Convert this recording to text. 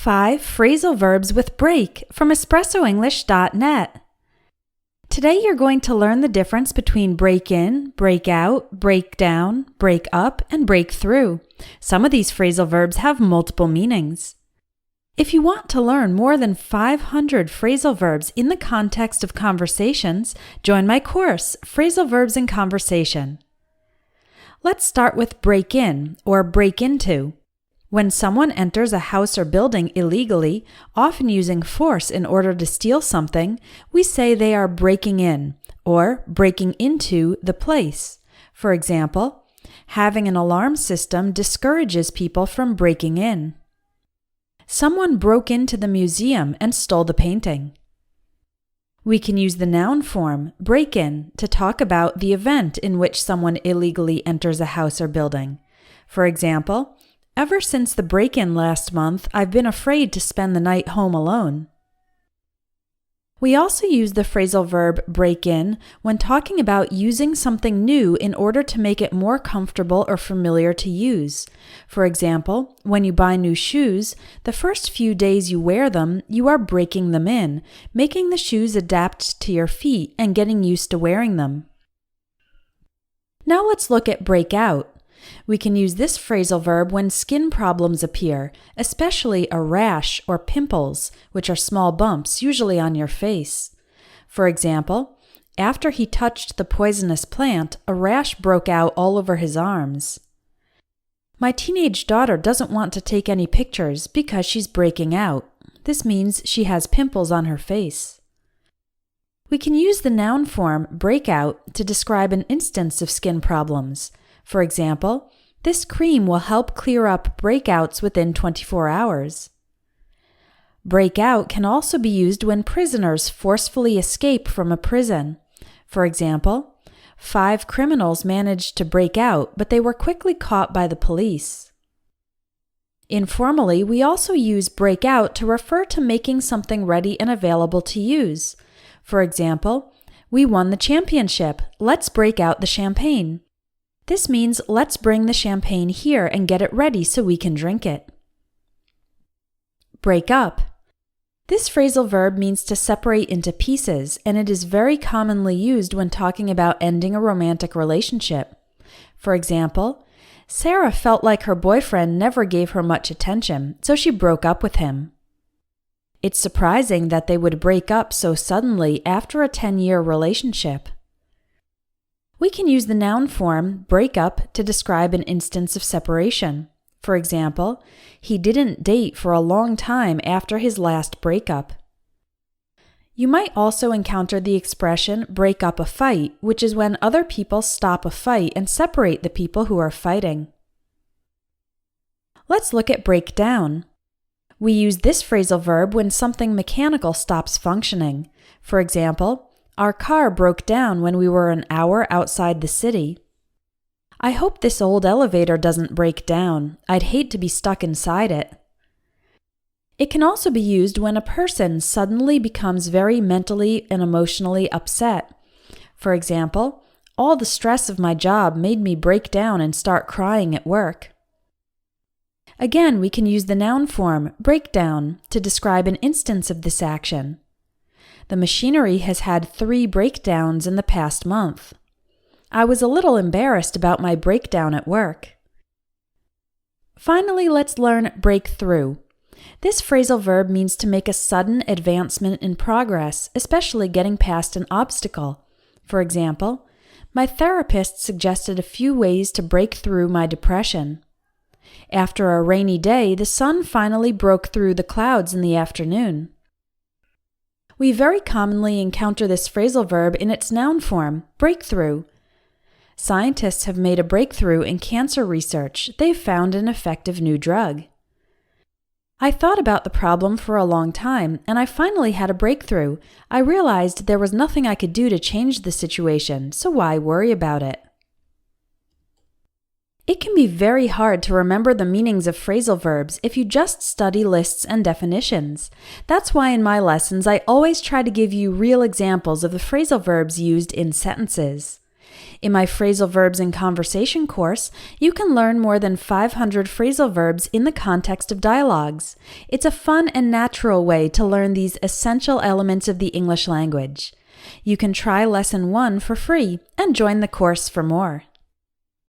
5 phrasal verbs with break from espressoenglish.net. Today you're going to learn the difference between break in, break out, break down, break up, and break through. Some of these phrasal verbs have multiple meanings. If you want to learn more than 500 phrasal verbs in the context of conversations, join my course, Phrasal Verbs in Conversation. Let's start with break in or break into. When someone enters a house or building illegally, often using force in order to steal something, we say they are breaking in or breaking into the place. For example, having an alarm system discourages people from breaking in. Someone broke into the museum and stole the painting. We can use the noun form, break in, to talk about the event in which someone illegally enters a house or building. For example, ever since the break-in last month, I've been afraid to spend the night home alone. We also use the phrasal verb break in when talking about using something new in order to make it more comfortable or familiar to use. For example, when you buy new shoes, the first few days you wear them, you are breaking them in, making the shoes adapt to your feet and getting used to wearing them. Now let's look at break out. We can use this phrasal verb when skin problems appear, especially a rash or pimples, which are small bumps, usually on your face. For example, after he touched the poisonous plant, a rash broke out all over his arms. My teenage daughter doesn't want to take any pictures because she's breaking out. This means she has pimples on her face. We can use the noun form break out to describe an instance of skin problems. For example, this cream will help clear up breakouts within 24 hours. Break out can also be used when prisoners forcefully escape from a prison. For example, 5 criminals managed to break out, but they were quickly caught by the police. Informally, we also use break out to refer to making something ready and available to use. For example, we won the championship. Let's break out the champagne. This means let's bring the champagne here and get it ready so we can drink it. Break up. This phrasal verb means to separate into pieces, and it is very commonly used when talking about ending a romantic relationship. For example, Sarah felt like her boyfriend never gave her much attention, so she broke up with him. It's surprising that they would break up so suddenly after a 10-year relationship. We can use the noun form break up to describe an instance of separation. For example, he didn't date for a long time after his last breakup. You might also encounter the expression break up a fight, which is when other people stop a fight and separate the people who are fighting. Let's look at break down. We use this phrasal verb when something mechanical stops functioning. For example, our car broke down when we were an hour outside the city. I hope this old elevator doesn't break down. I'd hate to be stuck inside it. It can also be used when a person suddenly becomes very mentally and emotionally upset. For example, all the stress of my job made me break down and start crying at work. Again, we can use the noun form break down to describe an instance of this action. The machinery has had 3 breakdowns in the past month. I was a little embarrassed about my breakdown at work. Finally, let's learn break through. This phrasal verb means to make a sudden advancement in progress, especially getting past an obstacle. For example, my therapist suggested a few ways to break through my depression. After a rainy day, the sun finally broke through the clouds in the afternoon. We very commonly encounter this phrasal verb in its noun form, breakthrough. Scientists have made a breakthrough in cancer research. They've found an effective new drug. I thought about the problem for a long time, and I finally had a breakthrough. I realized there was nothing I could do to change the situation, so why worry about it? It can be very hard to remember the meanings of phrasal verbs if you just study lists and definitions. That's why in my lessons I always try to give you real examples of the phrasal verbs used in sentences. In my Phrasal Verbs in Conversation course, you can learn more than 500 phrasal verbs in the context of dialogues. It's a fun and natural way to learn these essential elements of the English language. You can try Lesson 1 for free and join the course for more.